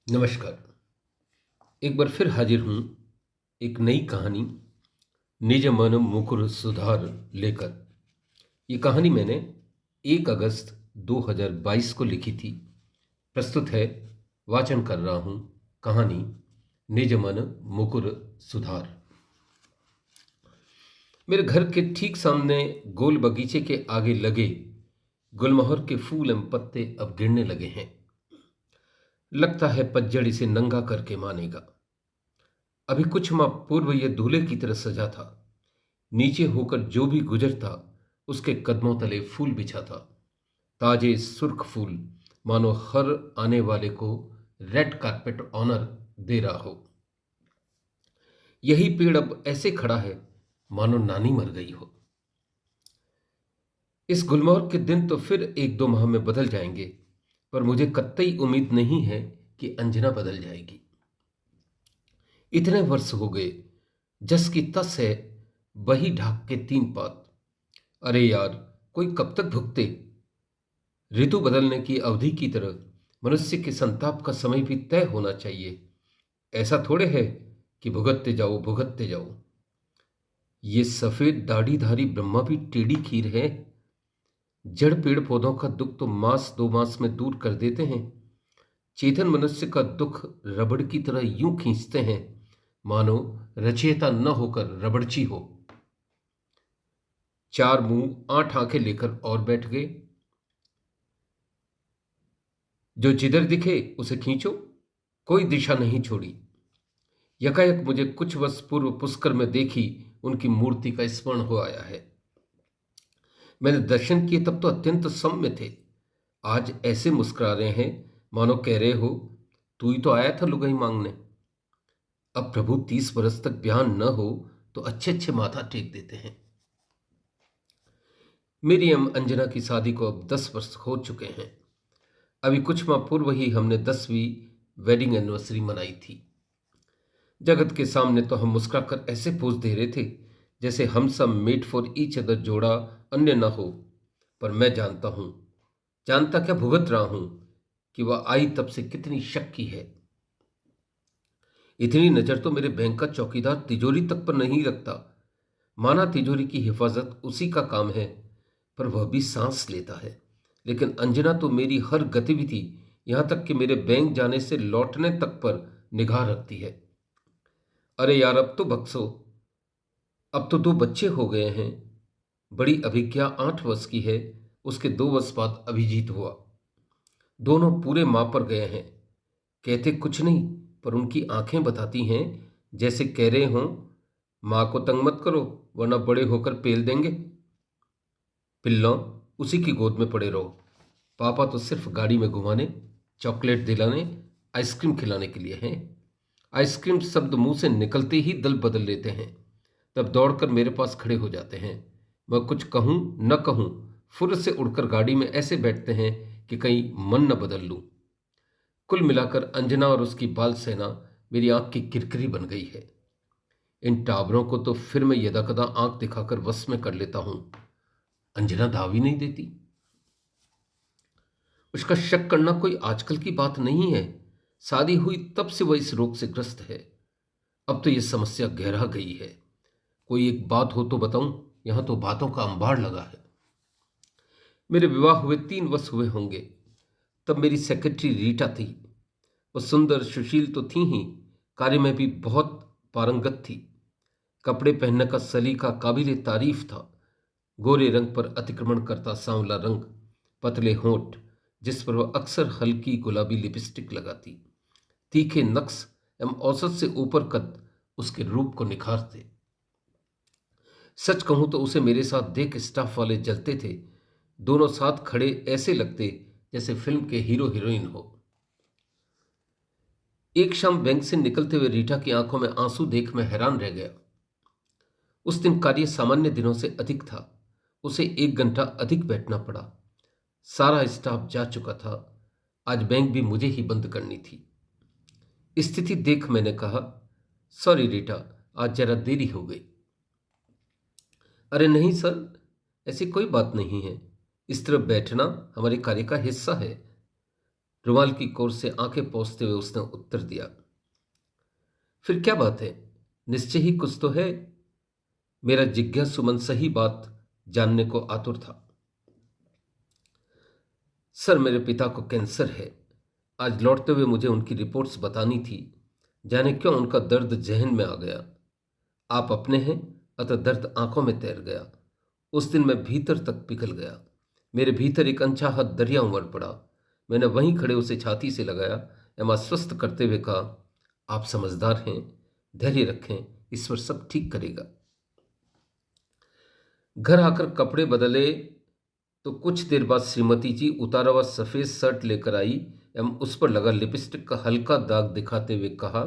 नमस्कार। एक बार फिर हाजिर हूँ एक नई कहानी निज मन मुकुर सुधार लेकर। ये कहानी मैंने 1 अगस्त 2022 को लिखी थी। प्रस्तुत है, वाचन कर रहा हूँ कहानी निज मन मुकुर सुधार। मेरे घर के ठीक सामने गोल बगीचे के आगे लगे गुलमोहर के फूल एवं पत्ते अब गिरने लगे हैं। लगता है पतझड़ इसे नंगा करके मानेगा। अभी कुछ माह पूर्व यह दूल्हे की तरह सजा था। नीचे होकर जो भी गुजरता उसके कदमों तले फूल बिछा था। ताजे सुर्ख फूल, मानो हर आने वाले को रेड कारपेट ऑनर दे रहा हो। यही पेड़ अब ऐसे खड़ा है मानो नानी मर गई हो। इस गुलमोहर के दिन तो फिर 1-2 माह में बदल जाएंगे, पर मुझे कतई उम्मीद नहीं है कि अंजना बदल जाएगी। इतने वर्ष हो गए, जस की तस है वही ढाक के 3 पात। अरे यार, कोई कब तक भुगते। ऋतु बदलने की अवधि की तरह मनुष्य के संताप का समय भी तय होना चाहिए। ऐसा थोड़े है कि भुगतते जाओ भुगतते जाओ। ये सफेद दाढ़ीधारी ब्रह्मा भी टेढ़ी खीर है। जड़ पेड़ पौधों का दुख तो मास 2 मास में दूर कर देते हैं। चेतन मनुष्य का दुख रबड़ की तरह यूं खींचते हैं मानो रचयिता न होकर रबड़ची हो। 4 मुंह 8 आंखें लेकर और बैठ गए। जो जिधर दिखे उसे खींचो, कोई दिशा नहीं छोड़ी। यकायक मुझे कुछ वर्ष पूर्व पुष्कर में देखी उनकी मूर्ति का स्मरण हो आया है। मैंने दर्शन किए तब तो अत्यंत सौम्य थे। आज ऐसे मुस्कुरा रहे हैं मानो कह रहे हो, तू ही तो आया था लुगाई मांगने। अब प्रभु 30 बरस तक ब्याह न हो तो अच्छे अच्छे माथा टेक देते हैं। मेरी अंजना की शादी को अब 10 वर्ष हो चुके हैं। अभी कुछ माह पूर्व ही हमने 10वीं वेडिंग एनिवर्सरी मनाई थी। जगत के सामने तो हम मुस्कुराकर ऐसे पोज दे रहे थे जैसे हम सब मेड फॉर ईच अदर जोड़ा अन्य न हो। पर मैं जानता क्या भुगत रहा हूं कि वह आई तब से कितनी शक की है। इतनी नजर तो मेरे बैंक का चौकीदार तिजोरी तक पर नहीं रखता। माना तिजोरी की हिफाजत उसी का काम है, पर वह भी सांस लेता है। लेकिन अंजना तो मेरी हर गतिविधि, यहां तक कि मेरे बैंक जाने से लौटने तक पर निगाह रखती है। अरे यार, अब तो बख्शो। अब तो 2 बच्चे हो गए हैं। बड़ी अभिज्ञा 8 वर्ष की है, उसके 2 वर्ष बाद अभिजीत हुआ। दोनों पूरे माँ पर गए हैं। कहते कुछ नहीं, पर उनकी आंखें बताती हैं, जैसे कह रहे हों, माँ को तंग मत करो वरना बड़े होकर पेल देंगे। पिल्लों, उसी की गोद में पड़े रहो। पापा तो सिर्फ गाड़ी में घुमाने, चॉकलेट दिलाने, आइसक्रीम खिलाने के लिए हैं। आइसक्रीम शब्द मुंह से निकलते ही दल बदल लेते हैं। तब दौड़कर मेरे पास खड़े हो जाते हैं। मैं कुछ कहूं न कहूं, फुर्र से उड़कर गाड़ी में ऐसे बैठते हैं कि कहीं मन न बदल लूं। कुल मिलाकर अंजना और उसकी बाल सेना मेरी आंख की किरकिरी बन गई है। इन टावरों को तो फिर मैं यदाकदा आंख दिखाकर वश में कर लेता हूं। अंजना दावी नहीं देती। उसका शक करना कोई आजकल की बात नहीं है। शादी हुई तब से वह इस रोग से ग्रस्त है। अब तो यह समस्या गहरा गई है। कोई एक बात हो तो बताऊं, यहां तो बातों का अंबार लगा है। मेरे विवाह हुए 3 वर्ष हुए होंगे। तब मेरी सेक्रेटरी रीटा थी। वो सुंदर सुशील तो थी ही, कार्य में भी बहुत पारंगत थी। कपड़े पहनने का सलीका काबिल तारीफ था। गोरे रंग पर अतिक्रमण करता सांवला रंग, पतले होंठ जिस पर वह अक्सर हल्की गुलाबी लिपस्टिक लगाती, तीखे नक्श एवं औसत से ऊपर कद उसके रूप को निखारते। सच कहूं तो उसे मेरे साथ देख स्टाफ वाले जलते थे। दोनों साथ खड़े ऐसे लगते जैसे फिल्म के हीरो हीरोइन हो। एक शाम बैंक से निकलते हुए रीटा की आंखों में आंसू देख मैं हैरान रह गया। उस दिन कार्य सामान्य दिनों से अधिक था। उसे 1 घंटा अधिक बैठना पड़ा। सारा स्टाफ जा चुका था। आज बैंक भी मुझे ही बंद करनी थी। स्थिति देख मैंने कहा, सॉरी रीटा, आज जरा देरी हो गई। अरे नहीं सर, ऐसी कोई बात नहीं है। इस तरह बैठना हमारे कार्य का हिस्सा है। रुमाल की कोर से आंखें पोंछते हुए उसने उत्तर दिया, फिर क्या बात है? निश्चय ही कुछ तो है। मेरा जिज्ञासु मन सही बात जानने को आतुर था। सर, मेरे पिता को कैंसर है। आज लौटते हुए मुझे उनकी रिपोर्ट्स बतानी थी। जाने क्यों उनका दर्द जहन में आ गया। आप अपने हैं, अतः दर्द आंखों में तैर गया। उस दिन मैं भीतर तक पिघल गया। मेरे भीतर एक अनचाहा दरिया उमड़ पड़ा। मैंने वहीं खड़े उसे छाती से लगाया एवं आश्वस्त करते हुए कहा, आप समझदार हैं, धैर्य रखें, ईश्वर सब ठीक करेगा। घर आकर कपड़े बदले तो कुछ देर बाद श्रीमती जी उतारा हुआ सफेद शर्ट लेकर आई एवं उस पर लगा लिपस्टिक का हल्का दाग दिखाते हुए कहा,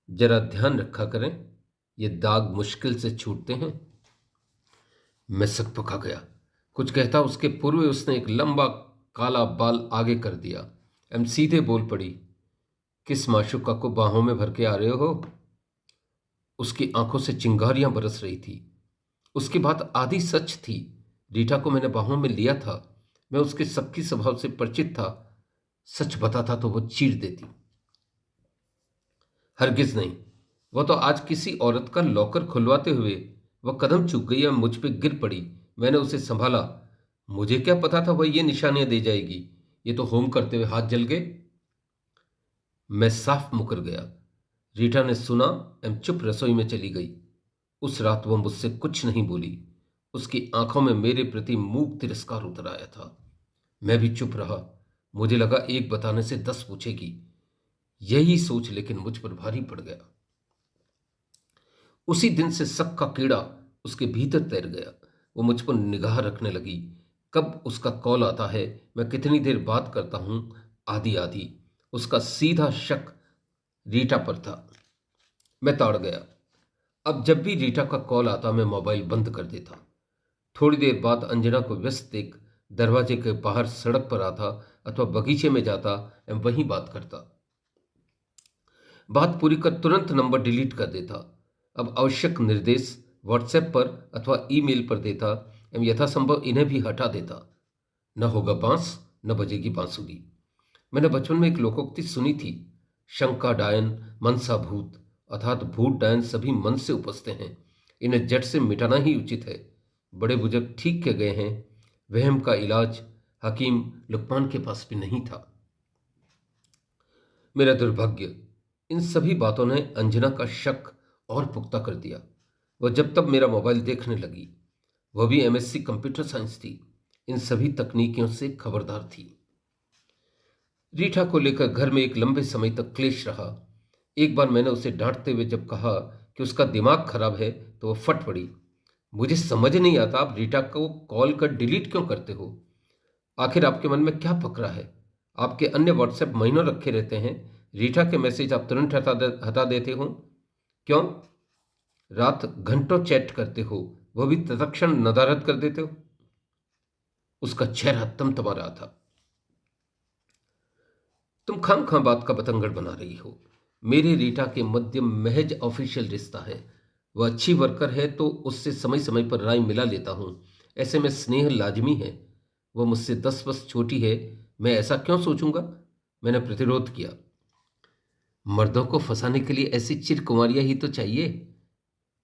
जरा ध्यान रखा करें, ये दाग मुश्किल से छूटते हैं। मैं सक पका गया। कुछ कहता उसके पूर्व उसने एक लंबा काला बाल आगे कर दिया एवं सीधे बोल पड़ी, किस माशूका को बाहों में भर के आ रहे हो? उसकी आंखों से चिंगारियां बरस रही थी। उसकी बात आधी सच थी। रीटा को मैंने बाहों में लिया था। मैं उसके सबकी स्वभाव से परिचित था। सच बताता तो वो चीर देती। हरगिज नहीं। वह तो आज किसी औरत का लॉकर खुलवाते हुए वह कदम चूक गई और मुझ पे गिर पड़ी। मैंने उसे संभाला। मुझे क्या पता था वह ये निशानियां दे जाएगी। ये तो होम करते हुए हाथ जल गए। मैं साफ मुकर गया। रीटा ने सुना एवं चुप रसोई में चली गई। उस रात वह मुझसे कुछ नहीं बोली। उसकी आंखों में मेरे प्रति मूक तिरस्कार उतर आया था। मैं भी चुप रहा। मुझे लगा एक बताने से 10 पूछेगी। यही सोच लेकिन मुझ पर भारी पड़ गया। उसी दिन से शक का कीड़ा उसके भीतर तैर गया। वो मुझ पर निगाह रखने लगी। कब उसका कॉल आता है, मैं कितनी देर बात करता हूं, आदि आदि। उसका सीधा शक रीटा पर था। मैं ताड़ गया। अब जब भी रीटा का कॉल आता मैं मोबाइल बंद कर देता। थोड़ी देर बाद अंजना को व्यस्त देख दरवाजे के बाहर सड़क पर आता अथवा बगीचे में जाता एवं वहीं बात करता। बात पूरी कर तुरंत नंबर डिलीट कर देता। अब आवश्यक निर्देश व्हाट्सएप पर अथवा ईमेल पर देता एवं यथासंभव इन्हें भी हटा देता। न होगा बांस, न बजेगी बांसुरी। मैंने बचपन में एक लोकोक्ति सुनी थी, शंका डायन मनसा भूत, अर्थात भूत डायन सभी मन से उपजते हैं। इन्हें जड़ से मिटाना ही उचित है। बड़े बुजुर्ग ठीक के गए हैं। वहम का इलाज हकीम लुकमान के पास भी नहीं था। मेरा दुर्भाग्य, इन सभी बातों ने अंजना का शक और पुख्ता कर दिया। वह जब तब मेरा मोबाइल देखने लगी। वह भी एमएससी कंप्यूटर साइंस थी। इन सभी तकनीकियों से खबरदार थी। रीठा को लेकर घर में एक लंबे समय तक क्लेश रहा। एक बार मैंने उसे डांटते हुए जब कहा कि उसका दिमाग खराब है तो वह फट पड़ी। मुझे समझ नहीं आता आप रीटा को कॉल कर डिलीट क्यों करते हो? आखिर आपके मन में क्या पकड़ा है? आपके अन्य व्हाट्सएप महीनों रखे रहते हैं। रीटा के मैसेज आप तुरंत हटा देते हो क्यों? रात घंटों चैट करते हो, वह भी तत्क्षण नदारद कर देते हो। उसका चेहरा तमतमा रहा था। तुम खाम खां बात का बतंगड़ बना रही हो। मेरे रीटा के मध्य महज ऑफिशियल रिश्ता है। वह अच्छी वर्कर है तो उससे समय समय पर राय मिला लेता हूं। ऐसे में स्नेह लाजमी है। वह मुझसे 10 वर्ष छोटी है, मैं ऐसा क्यों सोचूंगा? मैंने प्रतिरोध किया। मर्दों को फंसाने के लिए ऐसी चिरकुमारियां ही तो चाहिए।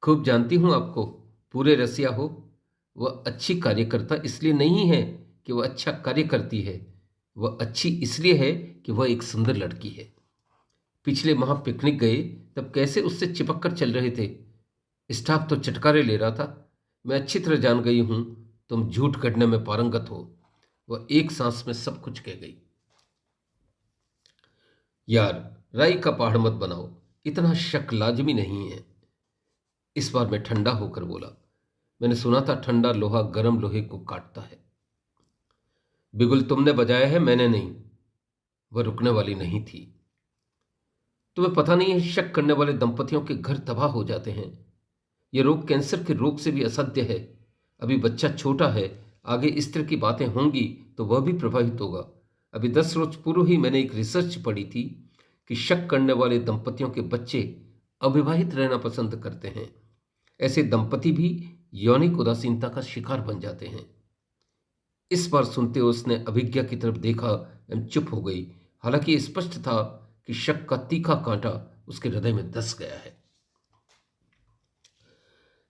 खूब जानती हूं आपको, पूरे रसिया हो। वह अच्छी कार्यकर्ता इसलिए नहीं है कि वह अच्छा कार्य करती है। वह अच्छी इसलिए है कि वह एक सुंदर लड़की है। पिछले माह पिकनिक गए तब कैसे उससे चिपक कर चल रहे थे। स्टाफ तो चटकारे ले रहा था। मैं अच्छी तरह जान गई हूं तुम झूठ गढ़ने में पारंगत हो। वह एक सांस में सब कुछ कह गई। यार, राई का पहाड़ मत बनाओ। इतना शक लाजमी नहीं है। इस बार मैं ठंडा होकर बोला। मैंने सुना था ठंडा लोहा गर्म लोहे को काटता है। बिगुल तुमने बजाया है, मैंने नहीं। वह रुकने वाली नहीं थी। तुम्हें पता नहीं है, शक करने वाले दंपतियों के घर तबाह हो जाते हैं। यह रोग कैंसर के रोग से भी असाध्य है। अभी बच्चा छोटा है, आगे इस तरह की बातें होंगी तो वह भी प्रभावित होगा। अभी 10 रोज पूर्व ही मैंने एक रिसर्च पढ़ी थी कि शक करने वाले दंपतियों के बच्चे अविवाहित रहना पसंद करते हैं। ऐसे दंपति भी यौनिक उदासीनता का शिकार बन जाते हैं। इस बार सुनते हुए उसने अभिज्ञा की तरफ देखा एवं चुप हो गई। हालांकि स्पष्ट था कि शक का तीखा कांटा उसके हृदय में धस गया है।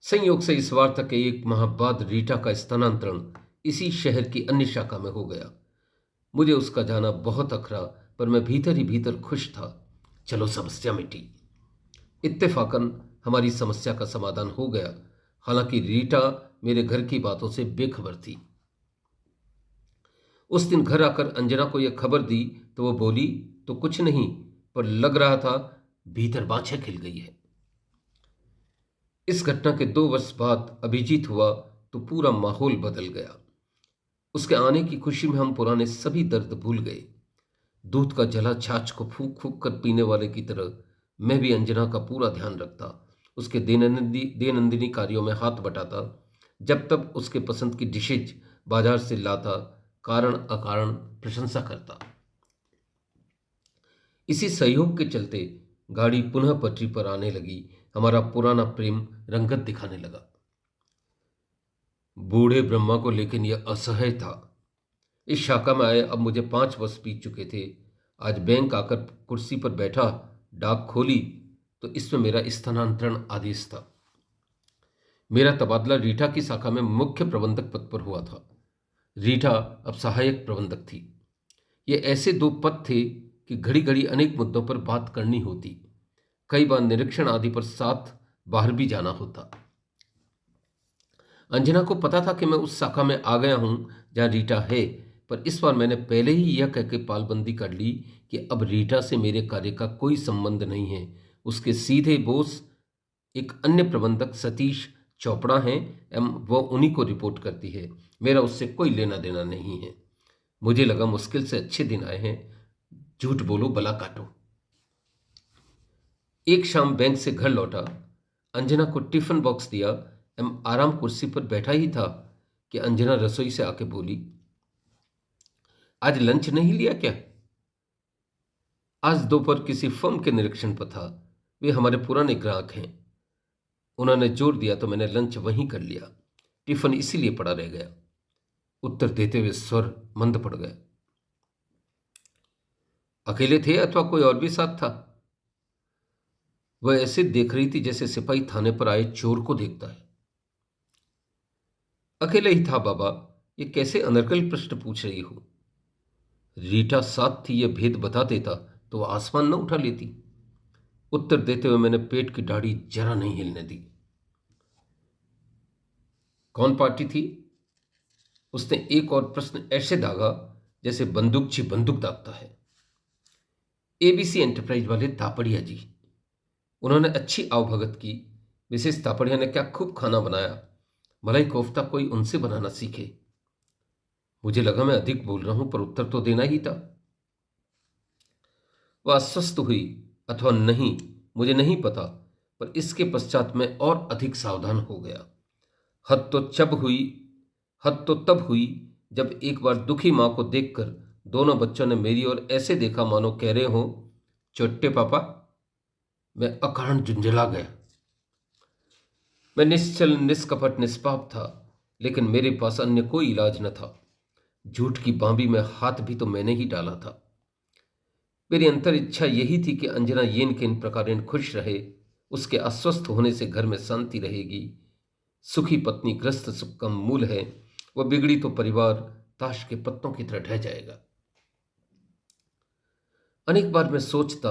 संयोग से इस वार्ता के एक माह बाद रीटा का स्थानांतरण इसी शहर की अन्य शाखा में हो गया। मुझे उसका जाना बहुत अखरा, पर मैं भीतर ही भीतर खुश था। चलो, समस्या मिटी। इत्तेफाकन हमारी समस्या का समाधान हो गया। हालांकि रीटा मेरे घर की बातों से बेखबर थी। उस दिन घर आकर अंजना को यह खबर दी तो वो बोली, तो कुछ नहीं, पर लग रहा था भीतर बाछे खिल गई है। इस घटना के 2 वर्ष बाद अभिजीत हुआ तो पूरा माहौल बदल गया। उसके आने की खुशी में हम पुराने सभी दर्द भूल गए। दूध का जला छाछ को फूंक फूंक कर पीने वाले की तरह मैं भी अंजना का पूरा ध्यान रखता, उसके दैनंदिनी कार्यों में हाथ बटाता, जब तब उसके पसंद की डिशेज बाजार से लाता, कारण अकारण प्रशंसा करता। इसी सहयोग के चलते गाड़ी पुनः पटरी पर आने लगी। हमारा पुराना प्रेम रंगत दिखाने लगा। बूढ़े ब्रह्मा को लेकिन यह असह्य था। इस शाखा में आए अब मुझे 5 वर्ष बीत चुके थे। आज बैंक आकर कुर्सी पर बैठा, डाक खोली तो इसमें मेरा स्थानांतरण आदेश था। मेरा तबादला रीटा की शाखा में मुख्य प्रबंधक पद पर हुआ था। रीटा अब सहायक प्रबंधक थी। ये ऐसे 2 पद थे कि घड़ी घड़ी अनेक मुद्दों पर बात करनी होती। कई बार निरीक्षण आदि पर साथ बाहर भी जाना होता। अंजना को पता था कि मैं उस शाखा में आ गया हूं जहां रीटा है, पर इस बार मैंने पहले ही यह कहकर पालबंदी कर ली कि अब रीटा से मेरे कार्य का कोई संबंध नहीं है। उसके सीधे बोस एक अन्य प्रबंधक सतीश चोपड़ा हैं एवं वह उन्हीं को रिपोर्ट करती है। मेरा उससे कोई लेना देना नहीं है। मुझे लगा मुश्किल से अच्छे दिन आए हैं, झूठ बोलो बला काटो। एक शाम बैंक से घर लौटा, अंजना को टिफिन बॉक्स दिया एवं आराम कुर्सी पर बैठा ही था कि अंजना रसोई से आके बोली, आज लंच नहीं लिया क्या? आज दोपहर किसी फर्म के निरीक्षण पर था। वे हमारे पुराने ग्राहक हैं। उन्होंने जोर दिया तो मैंने लंच वहीं कर लिया। टिफिन इसीलिए पड़ा रह गया। उत्तर देते हुए स्वर मंद पड़ गया। अकेले थे अथवा कोई और भी साथ था? वह ऐसे देख रही थी जैसे सिपाही थाने पर आए चोर को देखता है। अकेले ही था बाबा। ये कैसे अनर्गल प्रश्न पूछ रही हो? रीटा साथ थी, यह भेद बता देता तो वह आसमान न उठा लेती। उत्तर देते हुए मैंने पेट की दाढ़ी जरा नहीं हिलने दी। कौन पार्टी थी? उसने एक और प्रश्न ऐसे दागा जैसे बंदूकची बंदूक दागता है। एबीसी एंटरप्राइज वाले तापड़िया जी। उन्होंने अच्छी आवभगत की। मिसेस तापड़िया ने क्या खूब खाना बनाया। मलाई कोफ्ता कोई उनसे बनाना सीखे। मुझे लगा मैं अधिक बोल रहा हूं, पर उत्तर तो देना ही था। वह अस्वस्थ हुई अथवा नहीं मुझे नहीं पता, पर इसके पश्चात मैं और अधिक सावधान हो गया। हद तो हद तो तब हुई जब एक बार दुखी मां को देखकर दोनों बच्चों ने मेरी ओर ऐसे देखा मानो कह रहे हो, चोट्टे पापा। मैं अकारण झुंझला गया। मैं निश्चल निष्कपट निष्पाप था, लेकिन मेरे पास अन्य कोई इलाज न था। झूठ की बांबी में हाथ भी तो मैंने ही डाला था। मेरी अंतर इच्छा यही थी कि अंजना येन के इन प्रकारेण खुश रहे। उसके अस्वस्थ होने से घर में शांति रहेगी। सुखी पत्नी ग्रस्त सुख का मूल है। वह बिगड़ी तो परिवार ताश के पत्तों की तरह ढह जाएगा। अनेक बार मैं सोचता,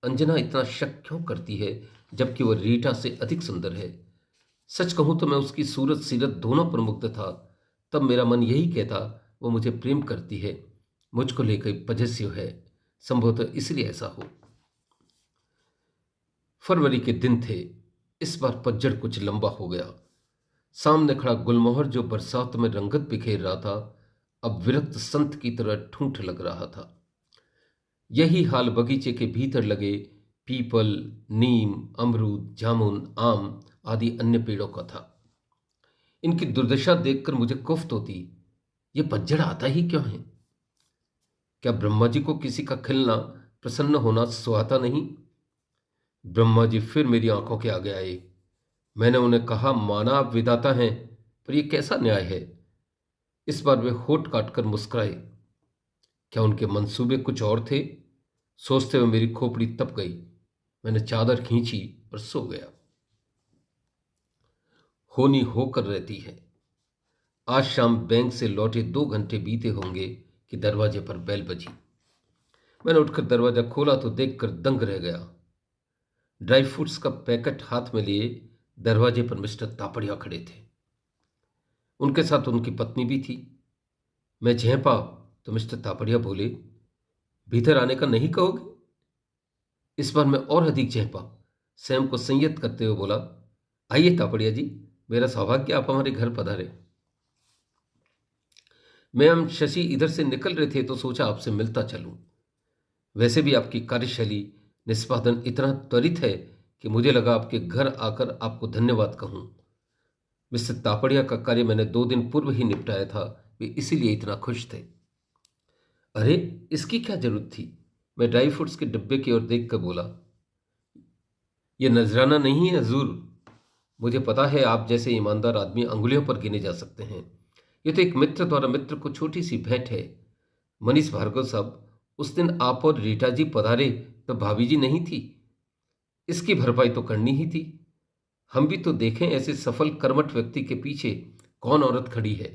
अंजना इतना शक क्यों करती है जबकि वह रीटा से अधिक सुंदर है। सच कहूं तो मैं उसकी सूरत सीरत दोनों पर मुग्ध था। तब मेरा मन यही कहता, वो मुझे प्रेम करती है, मुझको लेकर पजेसिव है। संभवतः इसलिए ऐसा हो। फरवरी के दिन थे। इस बार पतझड़ कुछ लंबा हो गया। सामने खड़ा गुलमोहर जो बरसात में रंगत बिखेर रहा था, अब विरक्त संत की तरह ठूंठ लग रहा था। यही हाल बगीचे के भीतर लगे पीपल, नीम, अमरूद, जामुन, आम आदि अन्य पेड़ों का था। इनकी दुर्दशा देखकर मुझे कुफ्त होती। ये पतझड़ आता ही क्यों है? क्या ब्रह्मा जी को किसी का खिलना, प्रसन्न होना सुहाता नहीं? ब्रह्मा जी फिर मेरी आंखों के आगे आए। मैंने उन्हें कहा, माना आप विधाता हैं, पर यह कैसा न्याय है? इस बार वे होठ काटकर मुस्कुराए। क्या उनके मंसूबे कुछ और थे? सोचते हुए मेरी खोपड़ी तप गई। मैंने चादर खींची और सो गया। होनी होकर रहती है। आज शाम बैंक से लौटे 2 घंटे बीते होंगे कि दरवाजे पर बेल बजी। मैंने उठकर दरवाजा खोला तो देखकर दंग रह गया। ड्राई फ्रूट्स का पैकेट हाथ में लिए दरवाजे पर मिस्टर तापड़िया खड़े थे। उनके साथ उनकी पत्नी भी थी। मैं झेंपा तो मिस्टर तापड़िया बोले, भीतर आने का नहीं कहोगे? इस बार मैं और अधिक झेंपा। सैम को संयत करते हुए बोला, आइए तापड़िया जी, मेरा सौभाग्य आप हमारे घर पधारे। मैम शशि इधर से निकल रहे थे तो सोचा आपसे मिलता चलूं। वैसे भी आपकी कार्यशैली निष्पादन इतना त्वरित है कि मुझे लगा आपके घर आकर आपको धन्यवाद कहूं। मिस्टर तापड़िया का कार्य मैंने 2 दिन पूर्व ही निपटाया था, वे इसीलिए इतना खुश थे। अरे इसकी क्या जरूरत थी? मैं ड्राई फ्रूट्स के डिब्बे की ओर देख कर बोला, यह नजराना नहीं है हजूर। मुझे पता है आप जैसे ईमानदार आदमी अंगुलियों पर गिने जा सकते हैं। यह तो एक मित्र द्वारा मित्र को छोटी सी भेंट है। मनीष भार्गव साहब, उस दिन आप और रीटा जी पधारे तो भाभी जी नहीं थी। इसकी भरपाई तो करनी ही थी। हम भी तो देखें ऐसे सफल कर्मठ व्यक्ति के पीछे कौन औरत खड़ी है।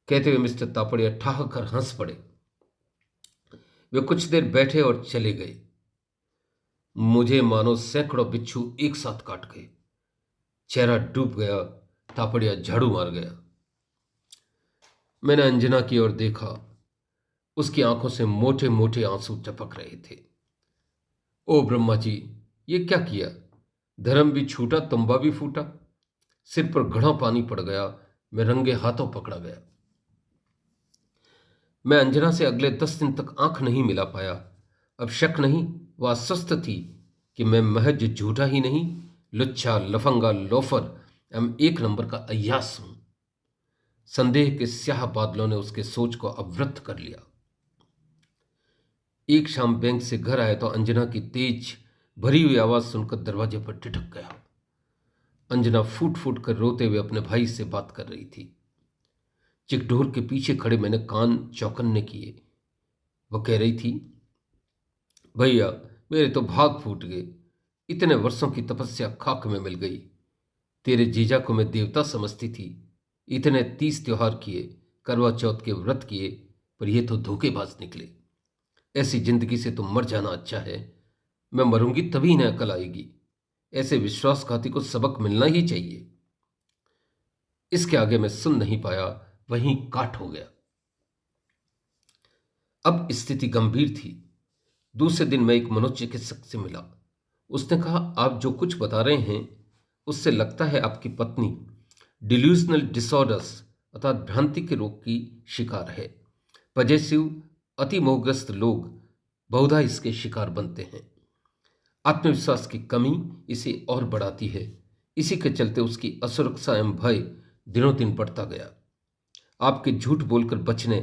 कहते हुए मिस्टर तापड़िया ठाह कर हंस पड़े। वे कुछ देर बैठे और चले गए। मुझे मानो सैकड़ों बिच्छू एक साथ काट गए। चेहरा डूब गया। तापड़िया झाड़ू मार गया। मैंने अंजना की ओर देखा। उसकी आंखों से मोटे मोटे आंसू टपक रहे थे। ओ ब्रह्मा जी, ये क्या किया? धर्म भी छूटा, तंबा भी फूटा। सिर पर घड़ा पानी पड़ गया। मैं रंगे हाथों पकड़ा गया। मैं अंजना से अगले 10 दिन तक आंख नहीं मिला पाया। अब शक नहीं, वह आश्वस्त थी कि मैं महज झूठा ही नहीं, लुच्चा, लफंगा, लोफर एवं 1 नंबर का अय्यास हूं। संदेह के स्याह बादलों ने उसके सोच को अवरुद्ध कर लिया। एक शाम बैंक से घर आया तो अंजना की तेज भरी हुई आवाज सुनकर दरवाजे पर ठिठक गया। अंजना फूट फूट कर रोते हुए अपने भाई से बात कर रही थी। चिकडोर के पीछे खड़े मैंने कान चौकन्ने किए। वह कह रही थी, भैया मेरे तो भाग फूट गए। इतने वर्षों की तपस्या खाक में मिल गई। तेरे जीजा को मैं देवता समझती थी। इतने 30 त्योहार किए, करवा चौथ के व्रत किए, पर ये तो धोखेबाज निकले। ऐसी जिंदगी से तो मर जाना अच्छा है। मैं मरूंगी तभी न अकल आएगी। ऐसे विश्वासघाती को सबक मिलना ही चाहिए। इसके आगे मैं सुन नहीं पाया, वहीं काट हो गया। अब स्थिति गंभीर थी। दूसरे दिन मैं एक मनोचिकित्सक से मिला। उसने कहा, आप जो कुछ बता रहे हैं उससे लगता है आपकी पत्नी डिल्यूजनल डिसऑर्डर्स अर्थात भ्रांति के रोग की शिकार है। पजेसिव अति मोहग्रस्त लोग बहुधा इसके शिकार बनते हैं। आत्मविश्वास की कमी इसे और बढ़ाती है। इसी के चलते उसकी असुरक्षा एवं भय दिनों दिन बढ़ता गया। आपके झूठ बोलकर बचने,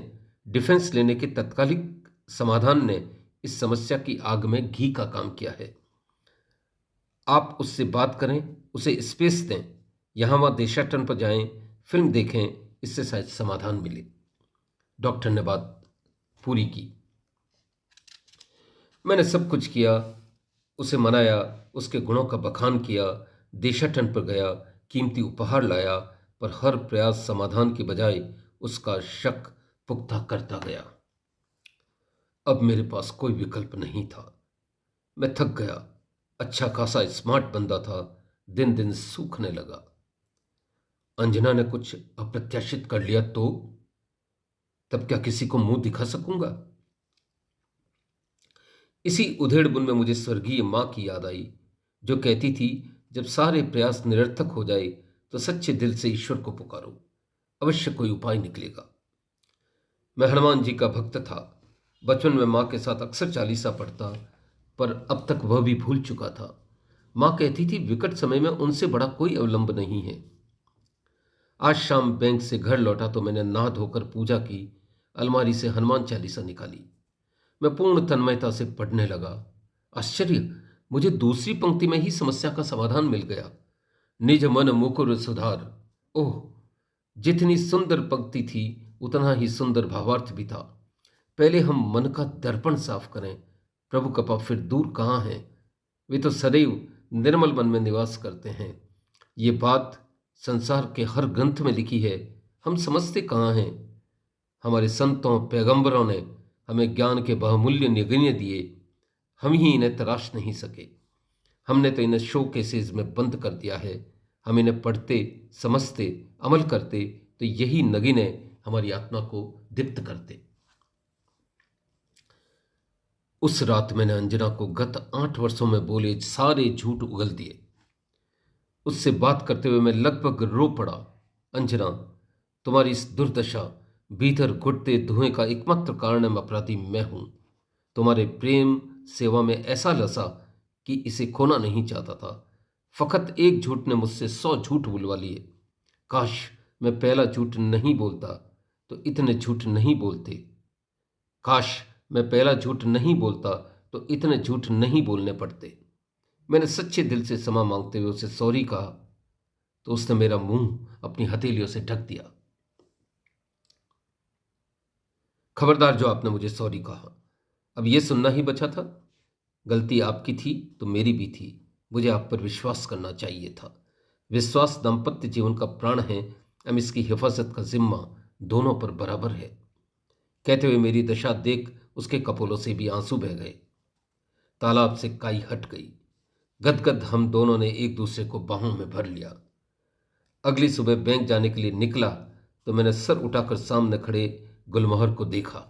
डिफेंस लेने के तत्कालिक समाधान ने इस समस्या की आग में घी का काम किया है। आप उससे बात करें, उसे स्पेस दें, यहां वहां देशाटन पर जाएं, फिल्म देखें, इससे शायद समाधान मिले। डॉक्टर ने बात पूरी की। मैंने सब कुछ किया, उसे मनाया, उसके गुणों का बखान किया, देशाटन पर गया, कीमती उपहार लाया, पर हर प्रयास समाधान की बजाय उसका शक पुख्ता करता गया। अब मेरे पास कोई विकल्प नहीं था। मैं थक गया। अच्छा खासा स्मार्ट बंदा था, दिन दिन सूखने लगा। अंजना ने कुछ अप्रत्याशित कर लिया तो तब क्या किसी को मुंह दिखा सकूंगा? इसी उधेड़बुन में मुझे स्वर्गीय मां की याद आई, जो कहती थी, जब सारे प्रयास निरर्थक हो जाए तो सच्चे दिल से ईश्वर को पुकारो, अवश्य कोई उपाय निकलेगा। मैं हनुमान जी का भक्त था। बचपन में मां के साथ अक्सर चालीसा पढ़ता, पर अब तक वह भी भूल चुका था। मां कहती थी, विकट समय में उनसे बड़ा कोई अवलंब नहीं है। आज शाम बैंक से घर लौटा तो मैंने नहा धोकर पूजा की, अलमारी से हनुमान चालीसा निकाली। मैं पूर्ण तन्मयता से पढ़ने लगा। आश्चर्य, मुझे दूसरी पंक्ति में ही समस्या का समाधान मिल गया। निज मन मुकुर सुधार। ओह, जितनी सुंदर पंक्ति थी उतना ही सुंदर भावार्थ भी था। पहले हम मन का दर्पण साफ करें। प्रभु कृपा फिर दूर कहाँ है? वे तो सदैव निर्मल मन में निवास करते हैं। ये बात संसार के हर ग्रंथ में लिखी है, हम समझते कहाँ हैं? हमारे संतों पैगंबरों ने हमें ज्ञान के बहुमूल्य निगण्य दिए, हम ही इन्हें तराश नहीं सके। हमने तो इन्हें शो केसेस में बंद कर दिया है। हम इन्हें पढ़ते, समझते, अमल करते तो यही नगीने हमारी आत्मा को दीप्त करते। उस रात मैंने अंजना को गत 8 वर्षों में बोले सारे झूठ उगल दिए। उससे बात करते हुए मैं लगभग रो पड़ा। अंजना, तुम्हारी इस दुर्दशा, भीतर घुटते धुएं का एकमात्र कारण अपराधी मैं हूं। तुम्हारे प्रेम सेवा में ऐसा लसा कि इसे खोना नहीं चाहता था। फकत एक झूठ ने मुझसे 100 झूठ बुलवा लिए। काश मैं पहला झूठ नहीं बोलता तो इतने झूठ नहीं बोलते। काश मैं पहला झूठ नहीं बोलता तो इतने झूठ नहीं बोलने पड़ते। मैंने सच्चे दिल से क्षमा मांगते हुए उसे सॉरी कहा तो उसने मेरा मुंह अपनी हथेलियों से ढक दिया। खबरदार जो आपने मुझे सॉरी कहा। अब यह सुनना ही बचा था। गलती आपकी थी तो मेरी भी थी। मुझे आप पर विश्वास करना चाहिए था। विश्वास दाम्पत्य जीवन का प्राण है। अब इसकी हिफाजत का जिम्मा दोनों पर बराबर है। कहते हुए मेरी दशा देख उसके कपोलों से भी आंसू बह गए। तालाब से काई हट गई। गदगद हम दोनों ने एक दूसरे को बाहों में भर लिया। अगली सुबह बैंक जाने के लिए निकला तो मैंने सर उठाकर सामने खड़े गुलमोहर को देखा।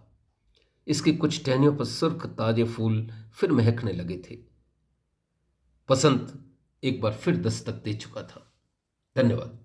इसकी कुछ टहनियों पर सुर्ख ताजे फूल फिर महकने लगे थे। बसंत एक बार फिर दस्तक दे चुका था। धन्यवाद।